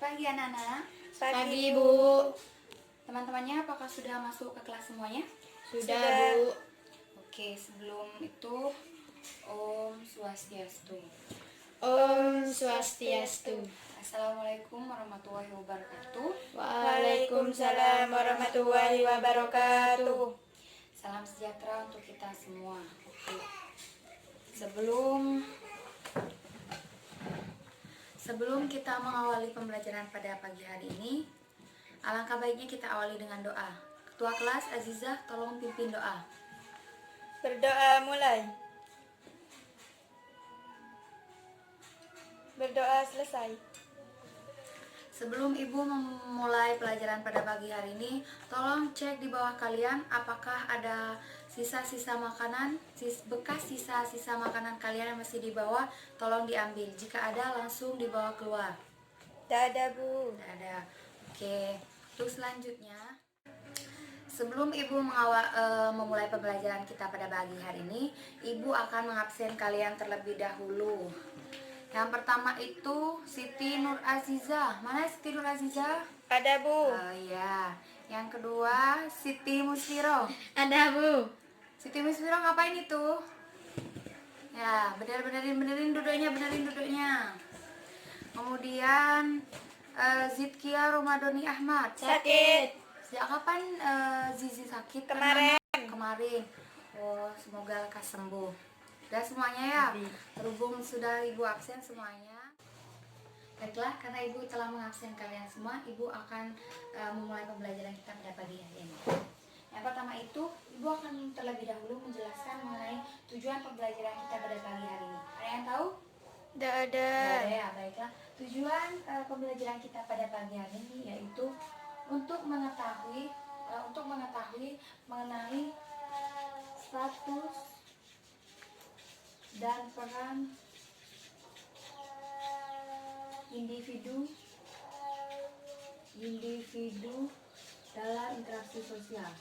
pagi anak-anak. Pagi, Bu. Teman-temannya apakah sudah masuk ke kelas semuanya? Sudah, Bu. Oke, sebelum itu Om Swastiastu. Om Swastiastu. Assalamualaikum warahmatullahi wabarakatuh. Waalaikumsalam warahmatullahi wabarakatuh. Salam sejahtera untuk kita semua. Oke. Sebelum kita mengawali pembelajaran pada pagi hari ini, alangkah baiknya kita awali dengan doa. Ketua kelas Azizah, tolong pimpin doa. Berdoa mulai. Berdoa selesai. Sebelum Ibu memulai pelajaran pada pagi hari ini, tolong cek di bawah kalian apakah ada sisa-sisa makanan, bekas sisa-sisa makanan kalian yang masih di bawah, tolong diambil. Jika ada, langsung dibawa keluar. Tidak ada, Bu. Tidak ada. Oke, untuk selanjutnya, sebelum Ibu memulai pembelajaran kita pada pagi hari ini, Ibu akan mengabsen kalian terlebih dahulu. Yang pertama itu Siti Nur Azizah. Mana Siti Nur Azizah? Ada, Bu. Oh iya. Yang kedua Siti Musfiro. Ada, Bu. Siti Musfiro ngapain itu? Ya, benerin duduknya. Kemudian Zidkia Romadoni Ahmad. Sakit. Sejak kapan Zizi sakit? Kemarin. Kemarin. Oh, semoga lekas sembuh. Udah semuanya ya? Terhubung sudah Ibu absen semuanya. Baiklah, karena Ibu telah mengabsen kalian semua, Ibu akan memulai pembelajaran kita pada pagi hari ini. Yang pertama itu, Ibu akan terlebih dahulu menjelaskan mengenai tujuan pembelajaran kita pada pagi hari ini. Ada yang tahu? Tidak ada. Tidak ada ya, baiklah. Tujuan pembelajaran kita pada pagi hari ini yaitu untuk mengetahui mengenai status dan peran individu dalam interaksi sosial.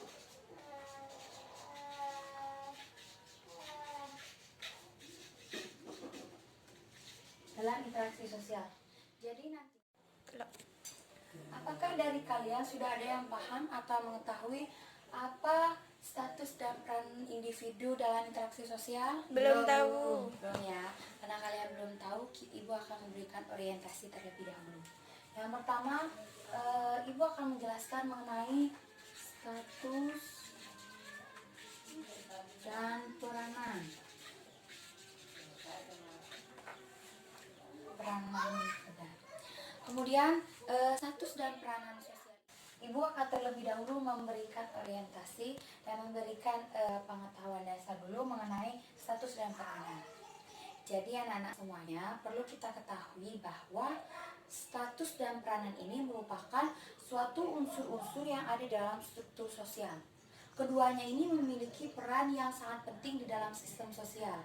Jadi nanti, apakah dari kalian sudah ada yang paham atau mengetahui apa status dan peran individu dalam interaksi sosial? Belum tahu. Belum ya. Karena kalian belum tahu, Ibu akan memberikan orientasi terlebih dahulu. Yang pertama, Ibu akan menjelaskan mengenai status dan peranan. Kemudian status dan peranan sosial. Ibu akan terlebih dahulu memberikan orientasi dan memberikan pengetahuan dasar dulu mengenai status dan peranan. Jadi anak-anak semuanya perlu kita ketahui bahwa status dan peranan ini merupakan suatu unsur-unsur yang ada dalam struktur sosial. Keduanya ini memiliki peran yang sangat penting di dalam sistem sosial.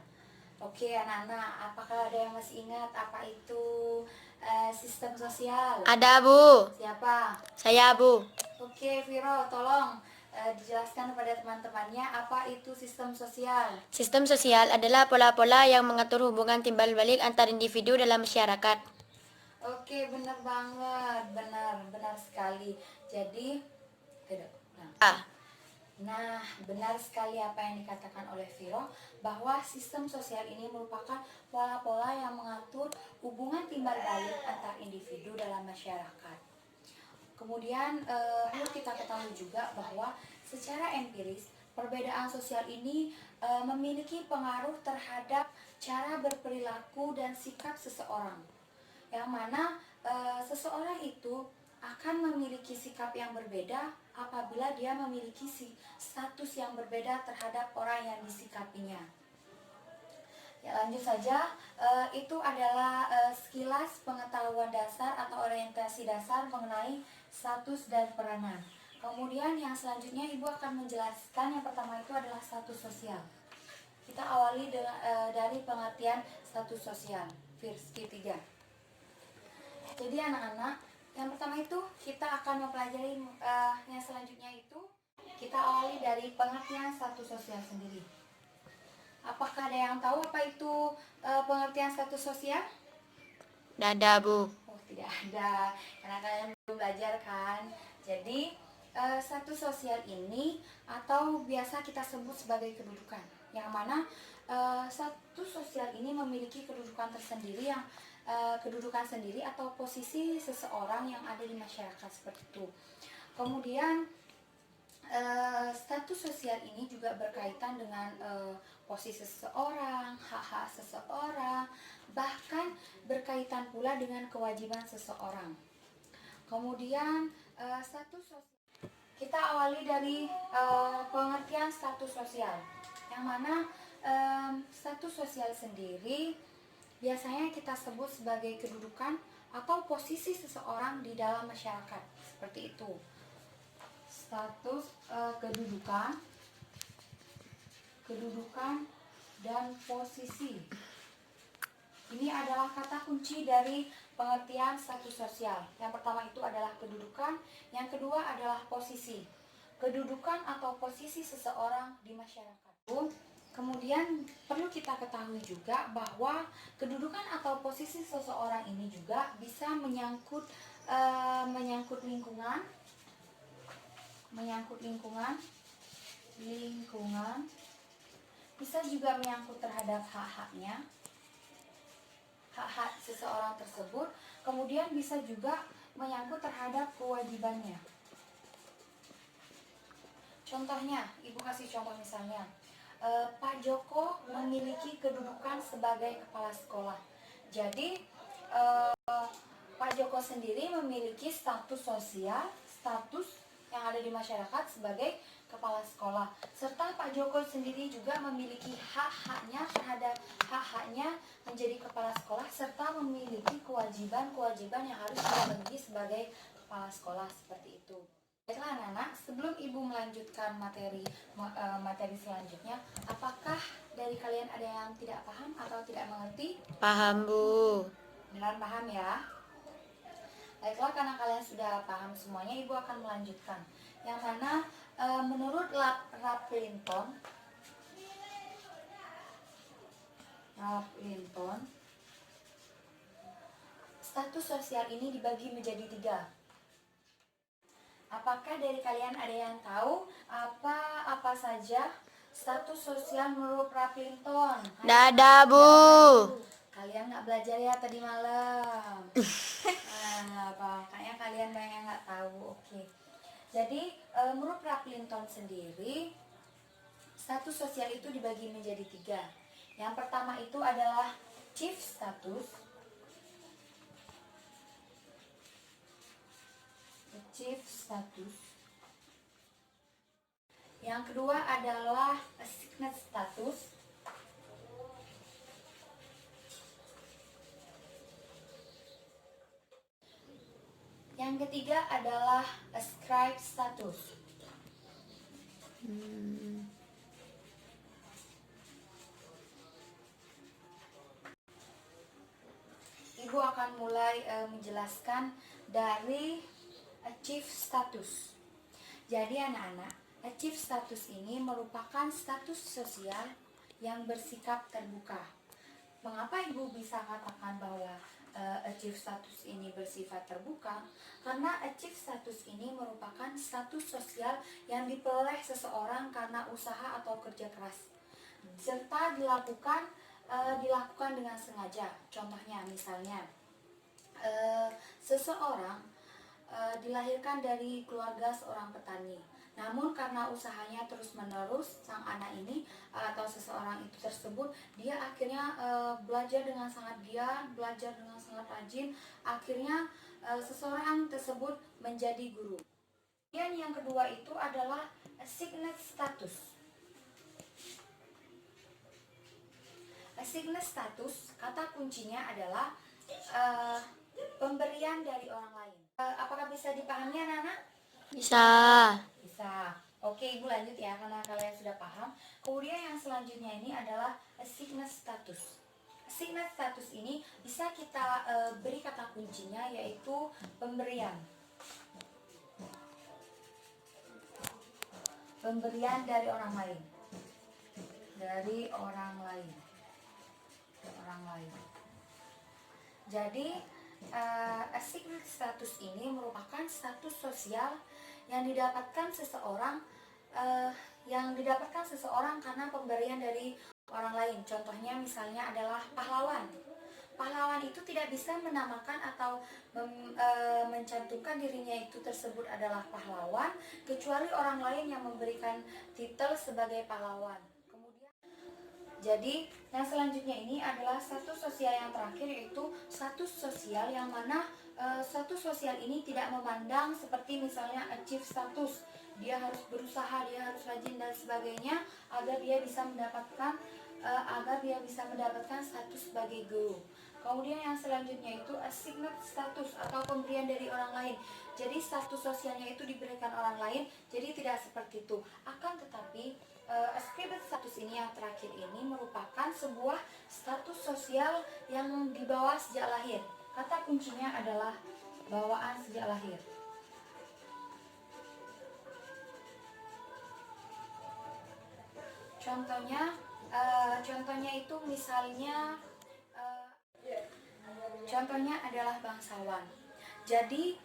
Oke anak-anak, apakah ada yang masih ingat apa itu sistem sosial? Ada, Bu. Siapa? Saya, Bu. Oke Viro, tolong dijelaskan kepada teman-temannya apa itu sistem sosial. Sistem sosial adalah pola-pola yang mengatur hubungan timbal balik antar individu dalam masyarakat. Oke, benar banget, benar sekali. Jadi, Nah, benar sekali apa yang dikatakan oleh Viro, bahwa sistem sosial ini merupakan pola-pola yang mengatur hubungan timbal balik antar individu dalam masyarakat. Kemudian perlu kita ketahui juga bahwa secara empiris perbedaan sosial ini memiliki pengaruh terhadap cara berperilaku dan sikap seseorang, yang mana seseorang itu akan memiliki sikap yang berbeda apabila dia memiliki status yang berbeda terhadap orang yang disikapinya. Ya, lanjut saja, itu adalah sekilas pengetahuan dasar atau orientasi dasar mengenai status dan peranan. Kemudian yang selanjutnya Ibu akan menjelaskan yang pertama itu adalah status sosial. Kita awali dari pengertian status sosial, versi 3. Jadi anak-anak, yang pertama itu kita akan mempelajari yang selanjutnya itu kita awali dari pengertian status sosial sendiri. Apakah ada yang tahu apa itu pengertian status sosial? Tidak ada, Bu. Oh, tidak Tidak ada, karena kalian belum belajar kan. Jadi status sosial ini atau biasa kita sebut sebagai kedudukan, yang mana status sosial ini memiliki kedudukan tersendiri yang kedudukan sendiri atau posisi seseorang yang ada di masyarakat seperti itu. Kemudian status sosial ini juga berkaitan dengan posisi seseorang, hak-hak seseorang, bahkan berkaitan pula dengan kewajiban seseorang. Kemudian status sosial, kita awali dari pengertian status sosial, yang mana status sosial sendiri biasanya kita sebut sebagai kedudukan atau posisi seseorang di dalam masyarakat, seperti itu. Status kedudukan dan posisi. Ini adalah kata kunci dari pengertian status sosial. Yang pertama itu adalah kedudukan, yang kedua adalah posisi. Kedudukan atau posisi seseorang di masyarakat. Kemudian perlu kita ketahui juga bahwa kedudukan atau posisi seseorang ini juga bisa menyangkut lingkungan, bisa juga menyangkut terhadap hak-haknya, hak-hak seseorang tersebut, kemudian bisa juga menyangkut terhadap kewajibannya. Contohnya, Ibu kasih contoh misalnya, Pak Joko memiliki kedudukan sebagai kepala sekolah. Jadi Pak Joko sendiri memiliki status sosial, status yang ada di masyarakat sebagai kepala sekolah. Serta Pak Joko sendiri juga memiliki hak-haknya terhadap hak-haknya menjadi kepala sekolah, serta memiliki kewajiban-kewajiban yang harus dipenuhi sebagai kepala sekolah, seperti itu. Baiklah anak-anak, sebelum Ibu melanjutkan materi selanjutnya, apakah dari kalian ada yang tidak paham atau tidak mengerti? Paham, Bu. Benar paham ya? Baiklah, karena kalian sudah paham semuanya, Ibu akan melanjutkan. Yang mana menurut Raplinton, status sosial ini dibagi menjadi 3. Apakah dari kalian ada yang tahu apa saja status sosial menurut Raplinton? Nggak ada, Bu. Kalian nggak belajar ya tadi malam? Kayaknya kalian banyak yang nggak tahu. Oke. Jadi menurut Raplinton sendiri, status sosial itu dibagi menjadi 3. Yang pertama itu adalah chief status. Yang kedua adalah assigned status. Yang ketiga adalah ascribed status. Ibu akan mulai menjelaskan dari achieve status. Jadi anak-anak, achieve status ini merupakan status sosial yang bersikap terbuka. Mengapa Ibu bisa katakan bahwa achieve status ini bersifat terbuka? Karena achieve status ini merupakan status sosial yang diperoleh seseorang karena usaha atau kerja keras, serta dilakukan dengan sengaja. Contohnya misalnya seseorang dilahirkan dari keluarga seorang petani, namun karena usahanya terus-menerus, sang anak ini atau seseorang itu tersebut, dia akhirnya belajar dengan sangat giat, belajar dengan sangat rajin, akhirnya seseorang tersebut menjadi guru. Dan yang kedua itu adalah assigned status. Assigned status, kata kuncinya adalah pemberian dari orang lain. Apakah bisa dipahami anak-anak? Bisa. Bisa. Oke, Ibu lanjut ya, karena kalian sudah paham. Kemudian yang selanjutnya ini adalah assigned status. Assigned status ini bisa kita beri kata kuncinya, yaitu pemberian. Pemberian dari orang lain. Jadi Assigned status ini merupakan status sosial yang didapatkan seseorang karena pemberian dari orang lain. Contohnya misalnya adalah pahlawan. Pahlawan itu tidak bisa menamakan atau mencantumkan dirinya itu tersebut adalah pahlawan kecuali orang lain yang memberikan titel sebagai pahlawan. Kemudian, jadi yang selanjutnya ini adalah status sosial yang terakhir, yaitu status sosial yang mana status sosial ini tidak memandang seperti misalnya achieve status. Dia harus berusaha, dia harus rajin dan sebagainya agar dia bisa mendapatkan status sebagai guru. Kemudian yang selanjutnya itu assigned status atau pemberian dari orang lain. Jadi status sosialnya itu diberikan orang lain, jadi tidak seperti itu. Akan tetapi assigned status ini yang terakhir ini merupakan sebuah status sosial yang dibawa sejak lahir. Kata kuncinya adalah bawaan sejak lahir. Contohnya itu misalnya contohnya adalah bangsawan. Jadi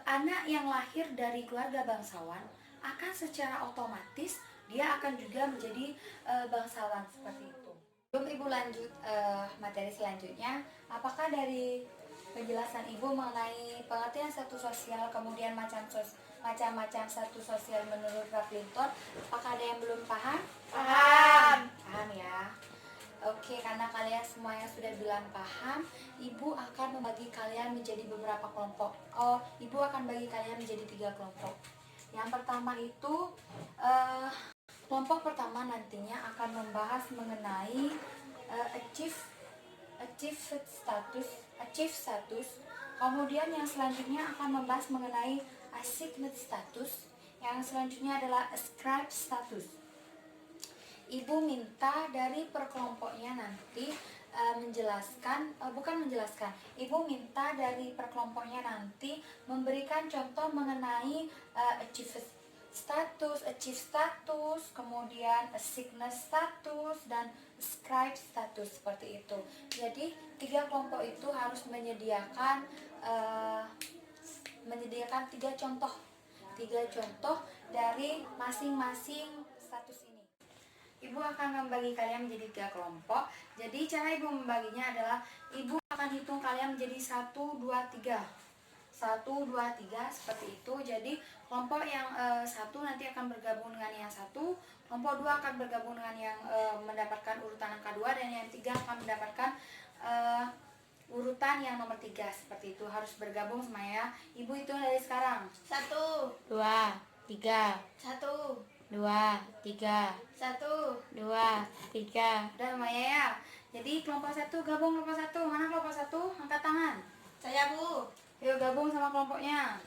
anak yang lahir dari keluarga bangsawan akan secara otomatis dia akan juga menjadi bangsawan seperti itu. Sebelum Ibu lanjut materi selanjutnya, apakah dari penjelasan Ibu mengenai pengertian status sosial kemudian macam-macam status sosial menurut Rafflinton, apakah ada yang belum paham? Paham ya. Oke, karena kalian semuanya sudah bilang paham, Ibu akan membagi kalian menjadi beberapa kelompok. Ibu akan bagi kalian menjadi 3 kelompok. Yang pertama itu kelompok pertama nantinya akan membahas mengenai achieve status. Kemudian yang selanjutnya akan membahas mengenai assigned status. Yang selanjutnya adalah ascribe status. Ibu minta dari perkelompoknya nanti Ibu minta dari perkelompoknya nanti memberikan contoh mengenai achieve status, kemudian assigned status, dan ascribe status, seperti itu. Jadi 3 kelompok itu harus menyediakan 3 contoh dari masing-masing status ini. Ibu akan membagi kalian menjadi 3 kelompok. Jadi cara Ibu membaginya adalah Ibu akan hitung kalian menjadi 1, 2, 3 seperti itu. Jadi kelompok yang 1 nanti akan bergabung dengan yang 1, kelompok 2 akan bergabung dengan yang mendapatkan urutan angka 2, dan yang 3 akan mendapatkan urutan yang nomor 3, seperti itu. Harus bergabung semuanya. Ibu hitung dari sekarang. 1, 2, 3, 1, 2, 3, 1, 2, 3. Udah semuanya ya. Jadi kelompok 1 gabung kelompok 1. Mana kelompok 1? Angkat tangan. Saya, Bu. Yuk gabung sama kelompoknya.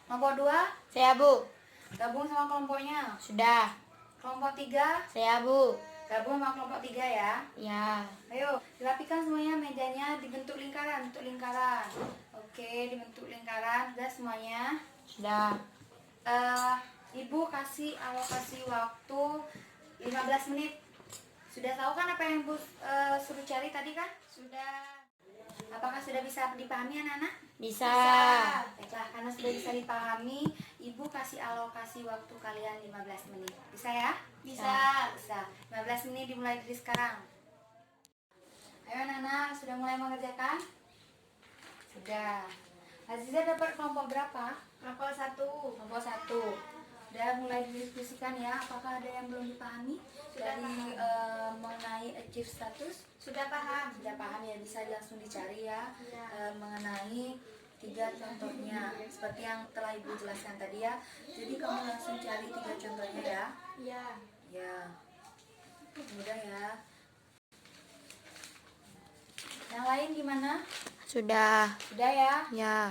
Kelompok 2 Saya, Bu. gabung sama kelompoknya. Sudah. Kelompok 3 Saya, Bu. gabung sama kelompok 3 ya. Ya. Ayo dirapikan semuanya, mejanya dibentuk lingkaran. Oke, dibentuk lingkaran. Sudah semuanya. Sudah. Ibu kasih alokasi waktu 15 menit. Sudah tahu kan apa yang Ibu suruh cari tadi kan? Sudah. Apakah sudah bisa dipahami anak-anak? Bisa. Baiklah, karena sudah bisa dipahami, Ibu kasih alokasi waktu kalian 15 menit. Bisa ya? Bisa. 15 menit dimulai dari sekarang. Ayo anak-anak, sudah mulai mengerjakan? Sudah. Aziza dapat kelompok berapa? Kelompok 1. Kelompok 1. Udah mulai didiskusikan ya, apakah ada yang belum dipahami dari mengenai achieve status? Sudah paham. Sudah paham ya, bisa langsung dicari ya, mengenai 3 contohnya seperti yang telah Ibu jelaskan tadi ya. Jadi kamu langsung cari 3 contohnya ya. Iya. Ya, mudah ya. Yang lain gimana? Sudah. Sudah ya? Ya.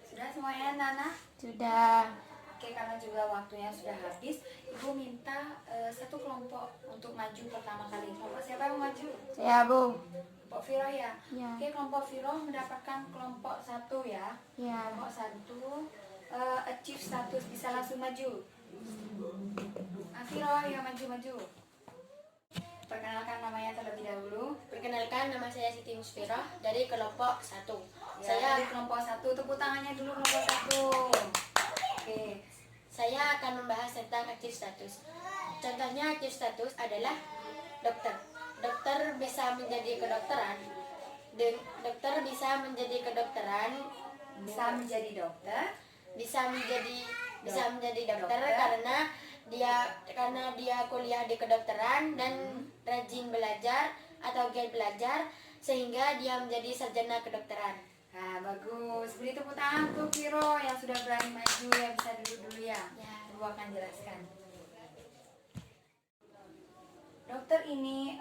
Sudah semuanya Nana? Sudah. Oke, karena juga waktunya sudah habis, Ibu minta 1 kelompok untuk maju pertama kali. Kelompok siapa yang mau maju? Saya, Bu. Kelompok Viro ya? Ya. Oke, kelompok Viro mendapatkan kelompok 1 ya. Ya. Kelompok 1 achieve status, bisa langsung maju. Viro, ya maju. Perkenalkan namanya terlebih dahulu. Perkenalkan, nama saya Siti Musfirah dari kelompok 1. Saya di kelompok 1, tepuk tangannya dulu kelompok 1. Oke. Saya akan membahas tentang active status. Contohnya active status adalah dokter. Dokter bisa menjadi kedokteran. Dokter bisa menjadi kedokteran, Bisa menjadi dokter, bisa menjadi dokter Dokter. karena dia kuliah di kedokteran dan rajin belajar atau giat belajar sehingga dia menjadi sarjana kedokteran. Nah, bagus. Beri tepuk tangan untuk Viro yang sudah berani maju ya, bisa duduk dulu ya. Ya. Ibu akan jelaskan. Dokter ini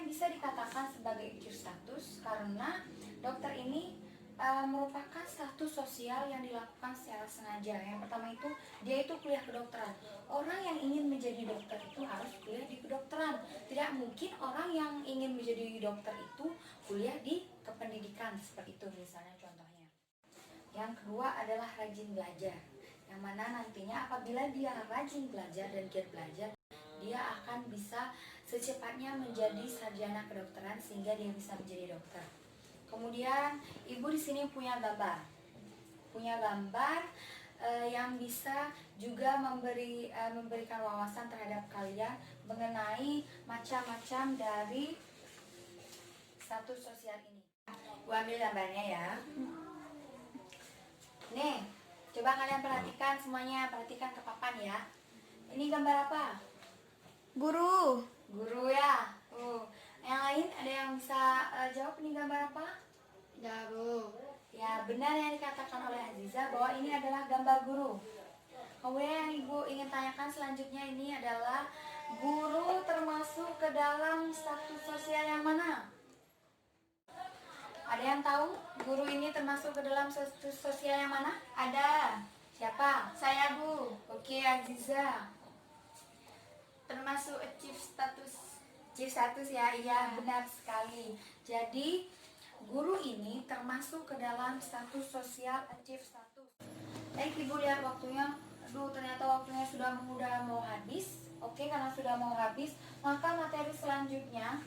bisa dikatakan sebagai active status karena dokter ini merupakan status sosial yang dilakukan secara sengaja. Yang pertama itu dia itu kuliah kedokteran. Orang yang ingin menjadi dokter itu harus kuliah di kedokteran. Tidak mungkin orang yang ingin menjadi dokter itu kuliah di kependidikan seperti itu misalnya contohnya. Yang kedua adalah rajin belajar. Yang mana nantinya apabila dia rajin belajar dan giat belajar, dia akan bisa secepatnya menjadi sarjana kedokteran sehingga dia bisa menjadi dokter. Kemudian ibu di sini punya gambar yang bisa juga memberikan wawasan terhadap kalian mengenai macam-macam dari status sosial ini. Bu ambil gambarnya ya. Nih, coba kalian perhatikan semuanya, perhatikan ke papan ya. Ini gambar apa? Guru. Guru ya. Yang lain ada yang bisa jawab ini gambar apa? Ya, Bu. Ya, benar yang dikatakan oleh Aziza bahwa ini adalah gambar guru. Kemudian yang ibu ingin tanyakan selanjutnya ini adalah guru termasuk ke dalam status sosial yang mana? Ada yang tahu guru ini termasuk ke dalam status sosial yang mana? Ada. Siapa? Saya, Bu. Oke, Aziza. Termasuk active status. Active status ya, iya benar sekali. Jadi guru ini termasuk ke dalam status sosial active status. Baik ibu, lihat waktunya. Aduh, ternyata waktunya sudah mau habis. Oke, karena sudah mau habis, maka materi selanjutnya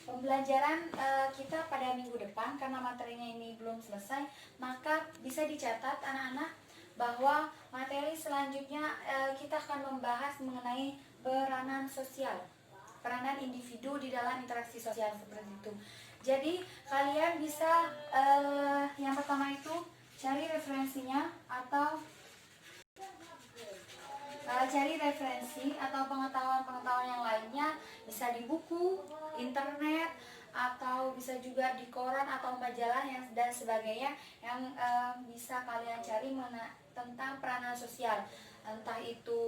pembelajaran kita pada minggu depan, karena materinya ini belum selesai, maka bisa dicatat anak-anak bahwa materi selanjutnya kita akan membahas mengenai peranan sosial, peranan individu di dalam interaksi sosial seperti itu. Jadi kalian bisa yang pertama itu cari referensinya atau cari referensi atau pengetahuan-pengetahuan yang lainnya, bisa di buku, internet, atau bisa juga di koran atau majalah dan sebagainya yang bisa kalian cari tentang peranan sosial, entah itu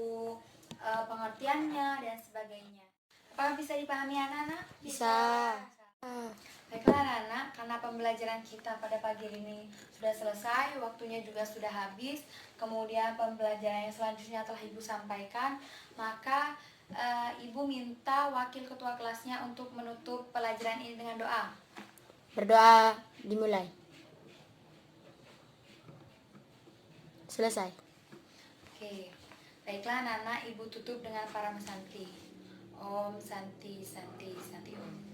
pengertiannya dan sebagainya. Apakah bisa dipahami anak-anak? Bisa. Baiklah anak-anak, karena pembelajaran kita pada pagi ini sudah selesai, waktunya juga sudah habis, kemudian pembelajaran yang selanjutnya telah ibu sampaikan, maka ibu minta wakil ketua kelasnya untuk menutup pelajaran ini dengan doa. Berdoa dimulai. Selesai. Oke, baiklah anak-anak, ibu tutup dengan para Santi. Om Santi Santi Santi Om.